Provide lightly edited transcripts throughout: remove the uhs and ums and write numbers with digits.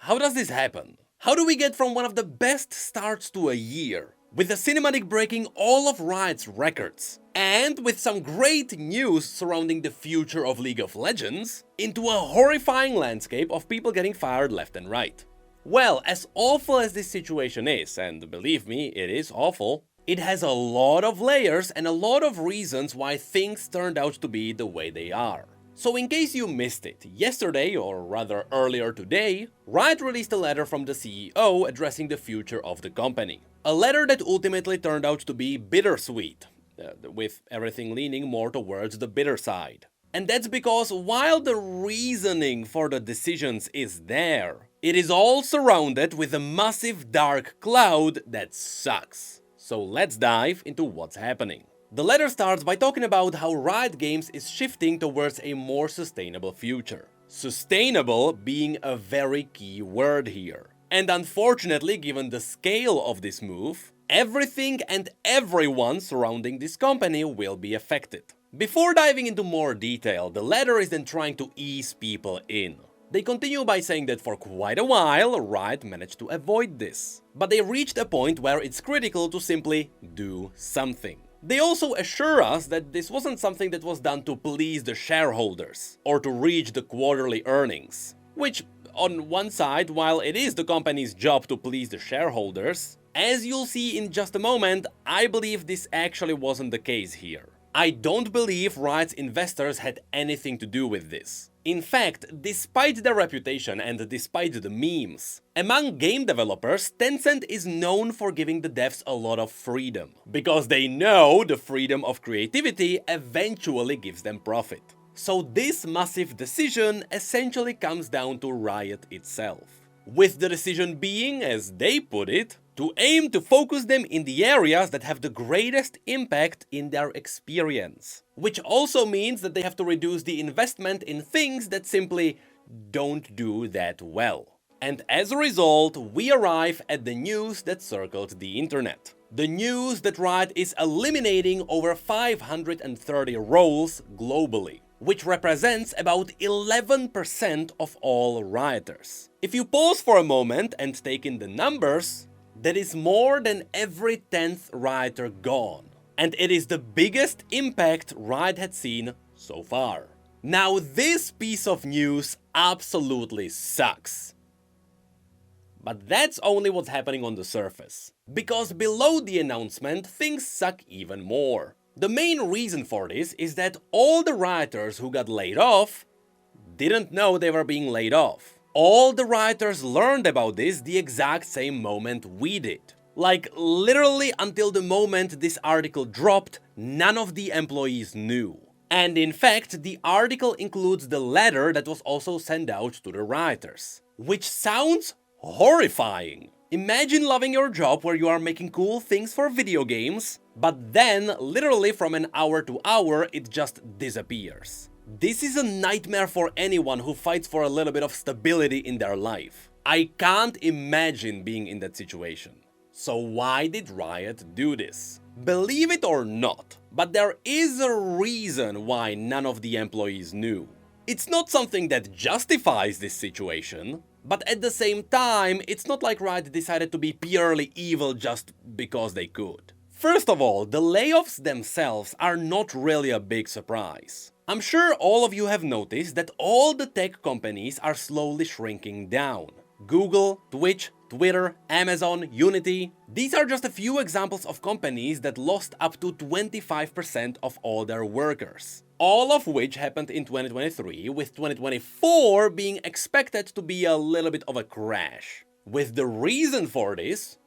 how does this happen? How do we get from one of the best starts to a year, with the cinematic breaking all of Riot's records, and with some great news surrounding the future of League of Legends, into a horrifying landscape of people getting fired left and right? Well, as awful as this situation is, and believe me, it is awful, it has a lot of layers and a lot of reasons why things turned out to be the way they are. So in case you missed it, yesterday, or rather earlier today, Riot released a letter from the CEO addressing the future of the company. A letter that ultimately turned out to be bittersweet, with everything leaning more towards the bitter side. And that's because while the reasoning for the decisions is there, it is all surrounded with a massive dark cloud that sucks. So let's dive into what's happening. The letter starts by talking about how Riot Games is shifting towards a more sustainable future. Sustainable being a very key word here. And unfortunately, given the scale of this move, everything and everyone surrounding this company will be affected. Before diving into more detail, the letter is then trying to ease people in. They continue by saying that for quite a while, Riot managed to avoid this. But they reached a point where it's critical to simply do something. They also assure us that this wasn't something that was done to please the shareholders or to reach the quarterly earnings. Which, on one side, while it is the company's job to please the shareholders, as you'll see in just a moment, I believe this actually wasn't the case here. I don't believe Riot's investors had anything to do with this. In fact, despite their reputation and despite the memes, among game developers, Tencent is known for giving the devs a lot of freedom, because they know the freedom of creativity eventually gives them profit. So this massive decision essentially comes down to Riot itself, with the decision being, as they put it, to aim to focus them in the areas that have the greatest impact in their experience. Which also means that they have to reduce the investment in things that simply don't do that well. And as a result, we arrive at the news that circled the internet. The news that Riot is eliminating over 530 roles globally, which represents about 11% of all Rioters. If you pause for a moment and take in the numbers, that is more than every 10th Rioter gone. And it is the biggest impact Riot had seen so far. Now this piece of news absolutely sucks. But that's only what's happening on the surface. Because below the announcement, things suck even more. The main reason for this is that all the Rioters who got laid off didn't know they were being laid off. All the Rioters learned about this the exact same moment we did. Like, literally until the moment this article dropped, none of the employees knew. And in fact, the article includes the letter that was also sent out to the Rioters. Which sounds horrifying. Imagine loving your job where you are making cool things for video games, but then, literally from an hour to hour, it just disappears. This is a nightmare for anyone who fights for a little bit of stability in their life. I can't imagine being in that situation. So why did Riot do this? Believe it or not, but there is a reason why none of the employees knew. It's not something that justifies this situation, but at the same time, it's not like Riot decided to be purely evil just because they could. First of all, the layoffs themselves are not really a big surprise. I'm sure all of you have noticed that all the tech companies are slowly shrinking down. Google, Twitch, Twitter, Amazon, Unity. These are just a few examples of companies that lost up to 25% of all their workers. All of which happened in 2023, with 2024 being expected to be a little bit of a crash. With the reason for this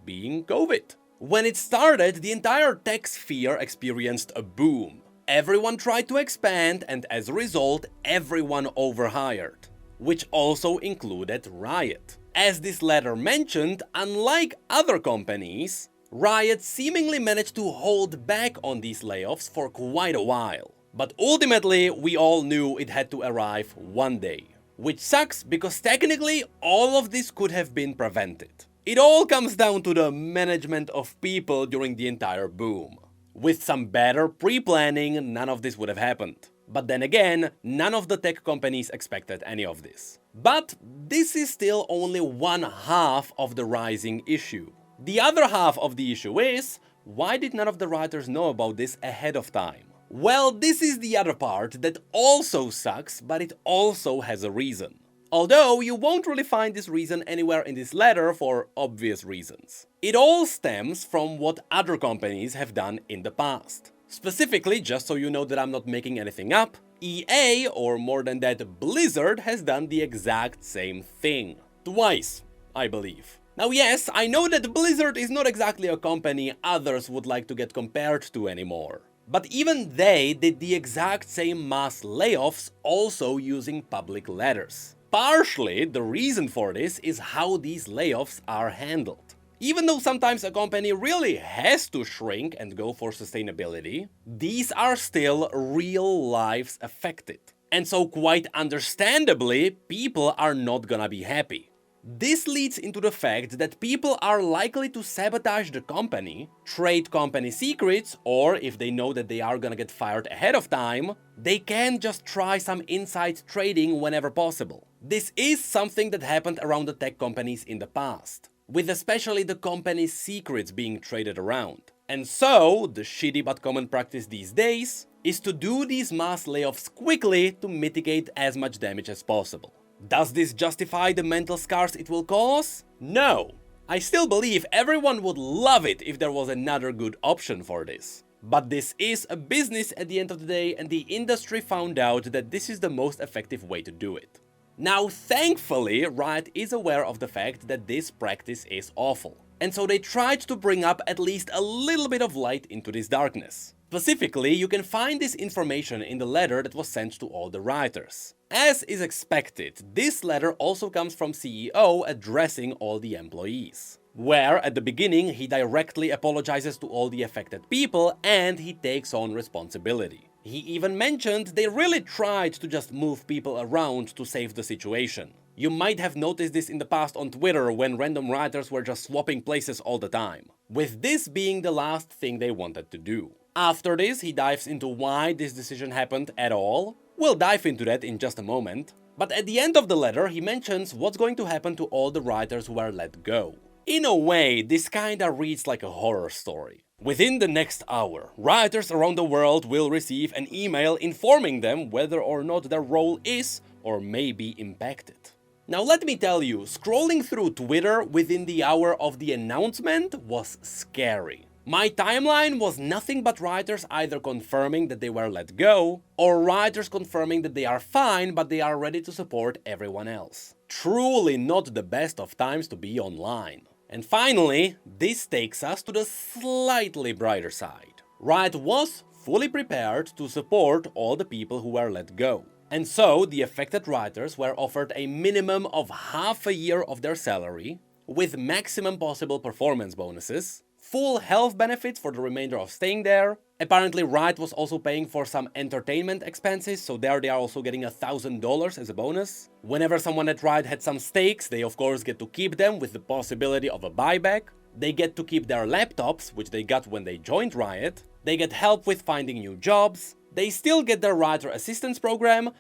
being COVID. When it started, the entire tech sphere experienced a boom. Everyone tried to expand, and as a result, everyone overhired. Which also included Riot. As this letter mentioned, unlike other companies, Riot seemingly managed to hold back on these layoffs for quite a while. But ultimately, we all knew it had to arrive one day. Which sucks because technically, all of this could have been prevented. It all comes down to the management of people during the entire boom. With some better pre-planning, none of this would have happened. But then again, none of the tech companies expected any of this. But this is still only one half of the rising issue. The other half of the issue is, why did none of the writers know about this ahead of time? Well, this is the other part that also sucks, but it also has a reason. Although you won't really find this reason anywhere in this letter for obvious reasons. It all stems from what other companies have done in the past. Specifically, just so you know that I'm not making anything up, EA, or more than that, Blizzard, has done the exact same thing. Twice, I believe. Now yes, I know that Blizzard is not exactly a company others would like to get compared to anymore. But even they did the exact same mass layoffs, also using public letters. Partially, the reason for this is how these layoffs are handled. Even though sometimes a company really has to shrink and go for sustainability, these are still real lives affected. And so quite understandably, people are not gonna be happy. This leads into the fact that people are likely to sabotage the company, trade company secrets, or if they know that they are gonna get fired ahead of time, they can just try some inside trading whenever possible. This is something that happened around the tech companies in the past, with especially the company's secrets being traded around. And so, the shitty but common practice these days is to do these mass layoffs quickly to mitigate as much damage as possible. Does this justify the mental scars it will cause? No. I still believe everyone would love it if there was another good option for this. But this is a business at the end of the day, and the industry found out that this is the most effective way to do it. Now, thankfully, Riot is aware of the fact that this practice is awful. And so they tried to bring up at least a little bit of light into this darkness. Specifically, you can find this information in the letter that was sent to all the writers. As is expected, this letter also comes from CEO addressing all the employees, where at the beginning he directly apologizes to all the affected people and he takes on responsibility. He even mentioned they really tried to just move people around to save the situation. You might have noticed this in the past on Twitter when random writers were just swapping places all the time, with this being the last thing they wanted to do. After this, he dives into why this decision happened at all. We'll dive into that in just a moment. But at the end of the letter, he mentions what's going to happen to all the writers who were let go. In a way, this kinda reads like a horror story. Within the next hour, writers around the world will receive an email informing them whether or not their role is or may be impacted. Now let me tell you, scrolling through Twitter within the hour of the announcement was scary. My timeline was nothing but writers either confirming that they were let go, or writers confirming that they are fine but they are ready to support everyone else. Truly not the best of times to be online. And finally, this takes us to the slightly brighter side. Riot was fully prepared to support all the people who were let go. And so, the affected writers were offered a minimum of half a year of their salary, with maximum possible performance bonuses, full health benefits for the remainder of staying there. Apparently, Riot was also paying for some entertainment expenses, so there they are also getting $1,000 as a bonus. Whenever someone at Riot had some stakes, they of course get to keep them with the possibility of a buyback. They get to keep their laptops, which they got when they joined Riot. They get help with finding new jobs. They still get their writer assistance program.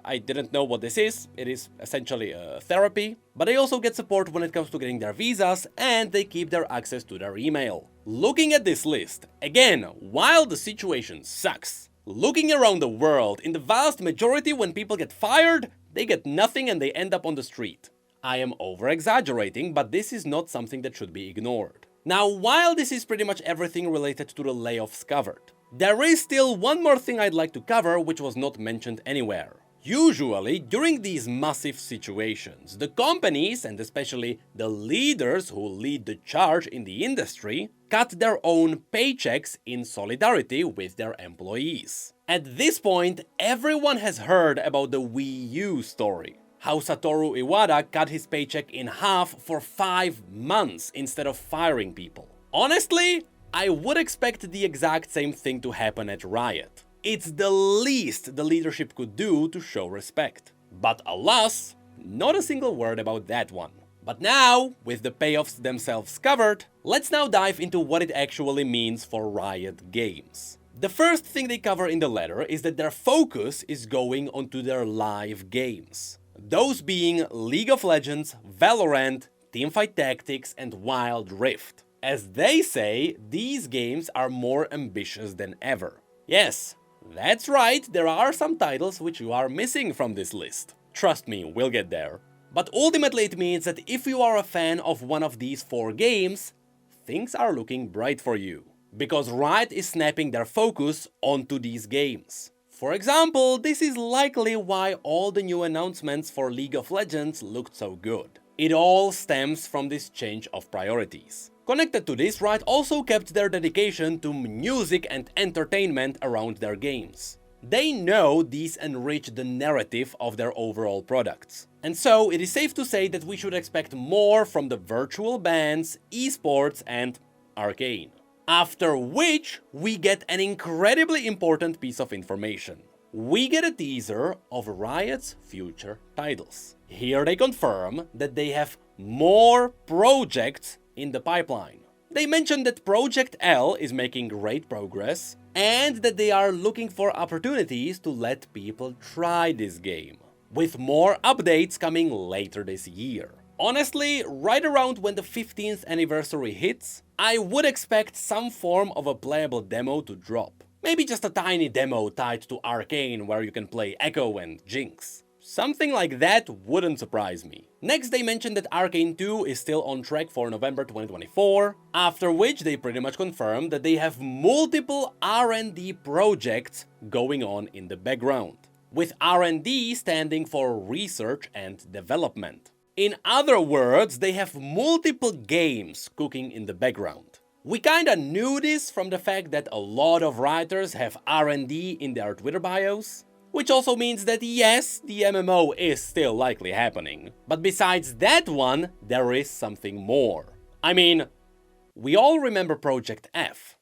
I didn't know what this is. It is essentially a therapy. But they also get support when it comes to getting their visas, and they keep their access to their email. Looking at this list, again, while the situation sucks, looking around the world, in the vast majority when people get fired, they get nothing and they end up on the street. I am over-exaggerating, but this is not something that should be ignored. Now, while this is pretty much everything related to the layoffs covered, there is still one more thing I'd like to cover which was not mentioned anywhere. Usually, during these massive situations, the companies, and especially the leaders who lead the charge in the industry, cut their own paychecks in solidarity with their employees. At this point, everyone has heard about the Wii U story. How Satoru Iwata cut his paycheck in half for 5 months instead of firing people. Honestly, I would expect the exact same thing to happen at Riot. It's the least the leadership could do to show respect. But alas, not a single word about that one. But now, with the payoffs themselves covered, let's now dive into what it actually means for Riot Games. The first thing they cover in the letter is that their focus is going onto their live games. Those being League of Legends, Valorant, Teamfight Tactics, and Wild Rift. As they say, these games are more ambitious than ever. Yes, that's right, there are some titles which you are missing from this list. Trust me, we'll get there. But ultimately it means that if you are a fan of one of these 4 games, things are looking bright for you. Because Riot is snapping their focus onto these games. For example, this is likely why all the new announcements for League of Legends looked so good. It all stems from this change of priorities. Connected to this, Riot also kept their dedication to music and entertainment around their games. They know these enrich the narrative of their overall products. And so it is safe to say that we should expect more from the virtual bands, esports and Arcane. After which, we get an incredibly important piece of information. We get a teaser of Riot's future titles. Here they confirm that they have more projects in the pipeline. They mentioned that Project L is making great progress and that they are looking for opportunities to let people try this game, with more updates coming later this year. Honestly, right around when the 15th anniversary hits, I would expect some form of a playable demo to drop. Maybe just a tiny demo tied to Arcane where you can play Echo and Jinx. Something like that wouldn't surprise me. Next, they mentioned that Arcane 2 is still on track for November 2024, after which they pretty much confirmed that they have multiple R&D projects going on in the background, with R&D standing for research and development. In other words, they have multiple games cooking in the background. We kinda knew this from the fact that a lot of writers have R&D in their Twitter bios, which also means that yes, the MMO is still likely happening. But besides that one, there is something more. I mean, we all remember Project F.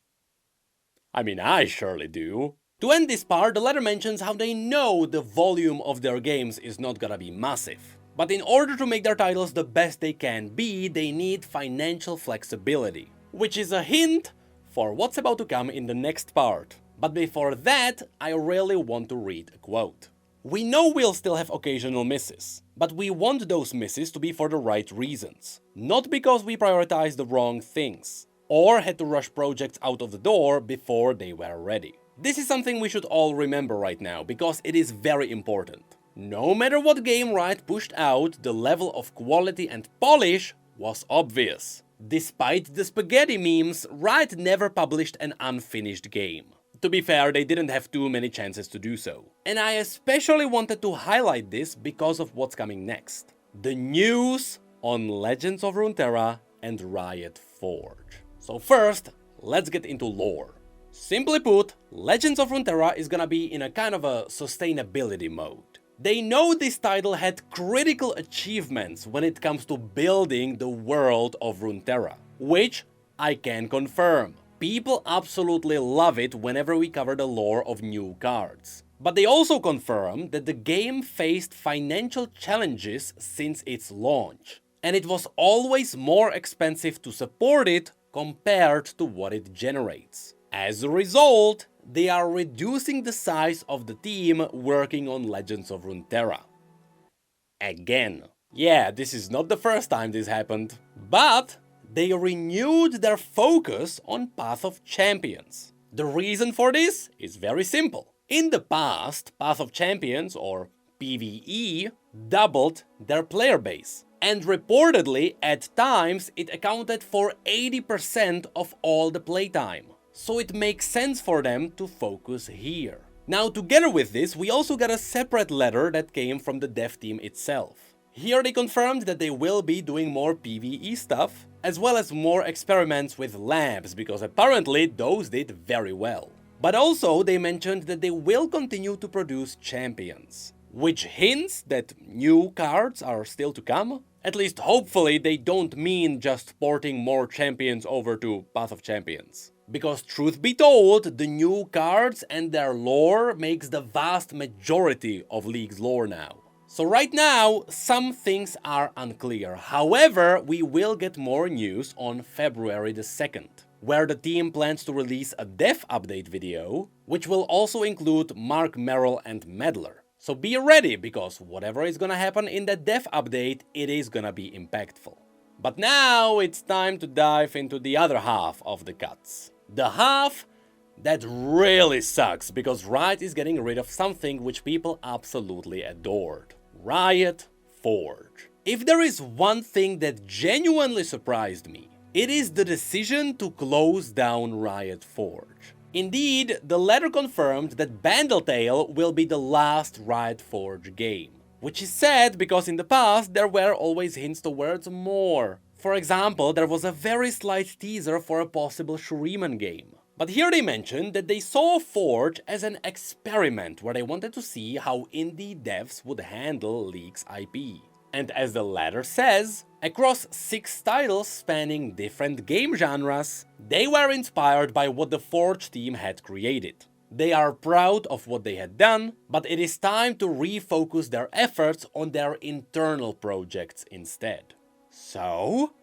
I mean, I surely do. To end this part, the letter mentions how they know the volume of their games is not gonna be massive. But in order to make their titles the best they can be, they need financial flexibility. Which is a hint for what's about to come in the next part. But before that, I really want to read a quote. We know we'll still have occasional misses, but we want those misses to be for the right reasons. Not because we prioritized the wrong things, or had to rush projects out of the door before they were ready. This is something we should all remember right now, because it is very important. No matter what game Riot pushed out, the level of quality and polish was obvious. Despite the spaghetti memes, Riot never published an unfinished game. To be fair, they didn't have too many chances to do so. And I especially wanted to highlight this because of what's coming next. The news on Legends of Runeterra and Riot Forge. So first, let's get into lore. Simply put, Legends of Runeterra is gonna be in a kind of a sustainability mode. They know this title had critical achievements when it comes to building the world of Runeterra, which I can confirm. People absolutely love it whenever we cover the lore of new cards. But they also confirm that the game faced financial challenges since its launch, and it was always more expensive to support it compared to what it generates. As a result, they are reducing the size of the team working on Legends of Runeterra. Again. Yeah, this is not the first time this happened. But they renewed their focus on Path of Champions. The reason for this is very simple. In the past, Path of Champions, or PvE, doubled their player base. And reportedly, at times, it accounted for 80% of all the playtime. So it makes sense for them to focus here. Now, together with this, we also got a separate letter that came from the dev team itself. Here they confirmed that they will be doing more PvE stuff, as well as more experiments with labs, because apparently those did very well. But also they mentioned that they will continue to produce champions, which hints that new cards are still to come. At least hopefully they don't mean just porting more champions over to Path of Champions. Because truth be told, the new cards and their lore makes the vast majority of League's lore now. So right now, some things are unclear. However, we will get more news on February the 2nd. where the team plans to release a dev update video, which will also include Mark Merrill and Meddler. So be ready, because whatever is gonna happen in that dev update, it is gonna be impactful. But now it's time to dive into the other half of the cuts. The half that really sucks, because Riot is getting rid of something which people absolutely adored. Riot Forge. If there is one thing that genuinely surprised me, it is the decision to close down Riot Forge. Indeed, the letter confirmed that Bandletale will be the last Riot Forge game. Which is sad, because in the past there were always hints towards more. For example, there was a very slight teaser for a possible Shuriman game. But here they mentioned that they saw Forge as an experiment where they wanted to see how indie devs would handle League's IP. And as the letter says, across 6 titles spanning different game genres, they were inspired by what the Forge team had created. They are proud of what they had done, but it is time to refocus their efforts on their internal projects instead. So,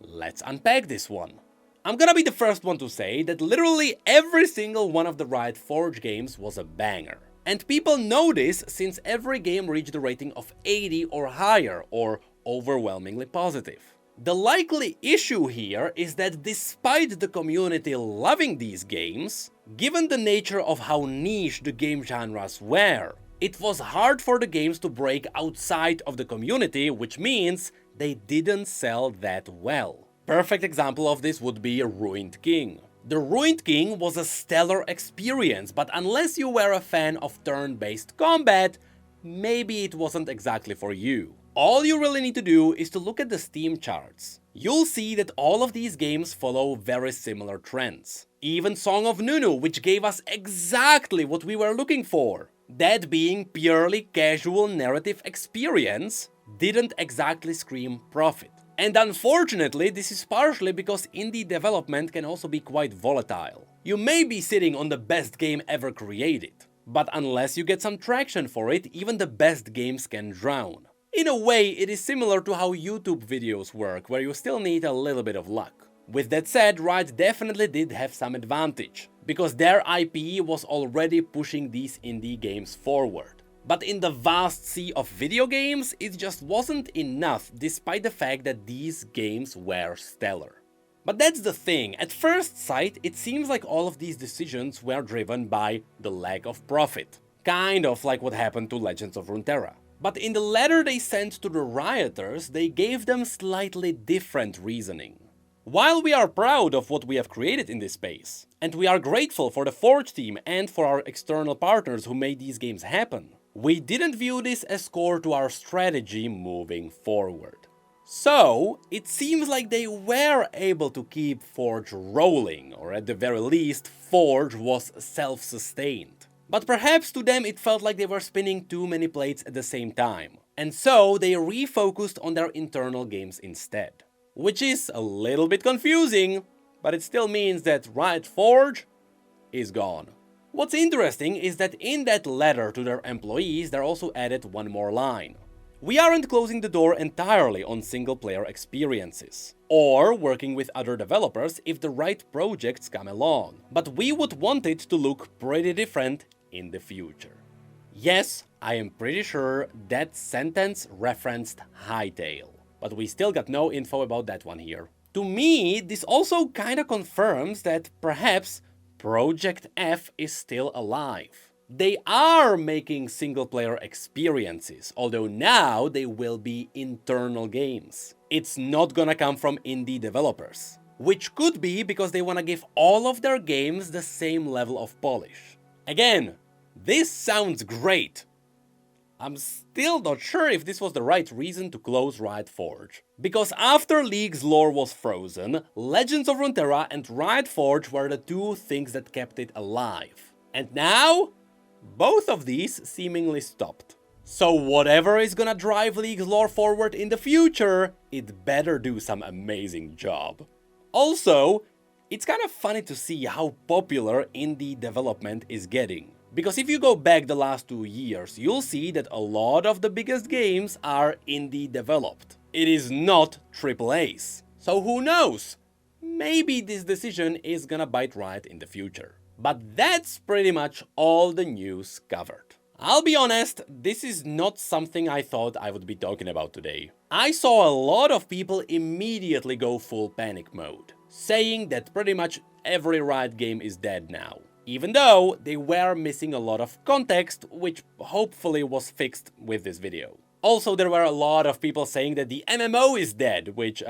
let's unpack this one. I'm gonna be the first one to say that literally every single one of the Riot Forge games was a banger. And people know this since every game reached a rating of 80 or higher, or overwhelmingly positive. The likely issue here is that despite the community loving these games, given the nature of how niche the game genres were, it was hard for the games to break outside of the community, which means they didn't sell that well. Perfect example of this would be Ruined King. The Ruined King was a stellar experience, but unless you were a fan of turn-based combat, maybe it wasn't exactly for you. All you really need to do is to look at the Steam charts. You'll see that all of these games follow very similar trends. Even Song of Nunu, which gave us exactly what we were looking for, that being purely casual narrative experience, didn't exactly scream profit. And unfortunately, this is partially because indie development can also be quite volatile. You may be sitting on the best game ever created, but unless you get some traction for it, even the best games can drown. In a way, it is similar to how YouTube videos work, where you still need a little bit of luck. With that said, Riot definitely did have some advantage, because their IP was already pushing these indie games forward. But in the vast sea of video games, it just wasn't enough, despite the fact that these games were stellar. But that's the thing, at first sight, it seems like all of these decisions were driven by the lack of profit. Kind of like what happened to Legends of Runeterra. But in the letter they sent to the rioters, they gave them slightly different reasoning. While we are proud of what we have created in this space, and we are grateful for the Forge team and for our external partners who made these games happen, we didn't view this as core to our strategy moving forward. So, it seems like they were able to keep Forge rolling, or at the very least, Forge was self-sustained. But perhaps to them it felt like they were spinning too many plates at the same time, and so they refocused on their internal games instead. Which is a little bit confusing, but it still means that Riot Forge is gone. What's interesting is that in that letter to their employees, they also added one more line. We aren't closing the door entirely on single-player experiences, or working with other developers if the right projects come along, but we would want it to look pretty different in the future. Yes, I am pretty sure that sentence referenced Hytale, but we still got no info about that one here. To me, this also kinda confirms that perhaps Project F is still alive. They are making single-player experiences, although now they will be internal games. It's not gonna come from indie developers, which could be because they wanna give all of their games the same level of polish. Again, this sounds great. I'm still not sure if this was the right reason to close Riot Forge. Because after League's lore was frozen, Legends of Runeterra and Riot Forge were the two things that kept it alive. And now, both of these seemingly stopped. So whatever is gonna drive League's lore forward in the future, it better do some amazing job. Also, it's kind of funny to see how popular indie development is getting. Because if you go back the last 2 years, you'll see that a lot of the biggest games are indie developed. It is not AAAs. So who knows? maybe this decision is gonna bite Riot in the future. But that's pretty much all the news covered. I'll be honest, this is not something I thought I would be talking about today. I saw a lot of people immediately go full panic mode, saying that pretty much every Riot game is dead now. Even though they were missing a lot of context, which hopefully was fixed with this video. Also, there were a lot of people saying that the MMO is dead, which,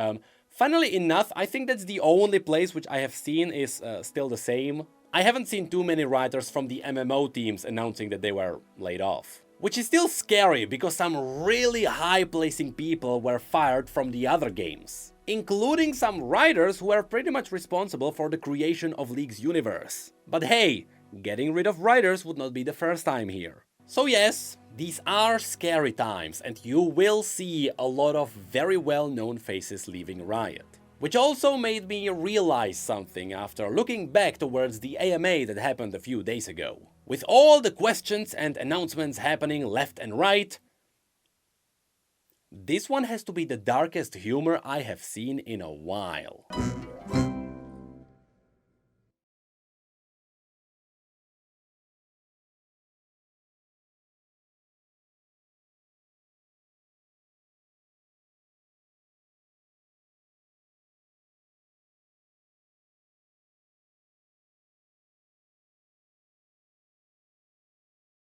funnily enough, I think that's the only place which I have seen is still the same. I haven't seen too many writers from the MMO teams announcing that they were laid off. Which is still scary, because some really high-placing people were fired from the other games. Including some writers who were pretty much responsible for the creation of League's universe. But hey, getting rid of writers would not be the first time here. So yes, these are scary times, and you will see a lot of very well-known faces leaving Riot. Which also made me realize something after looking back towards the AMA that happened a few days ago. With all the questions and announcements happening left and right, this one has to be the darkest humor I have seen in a while.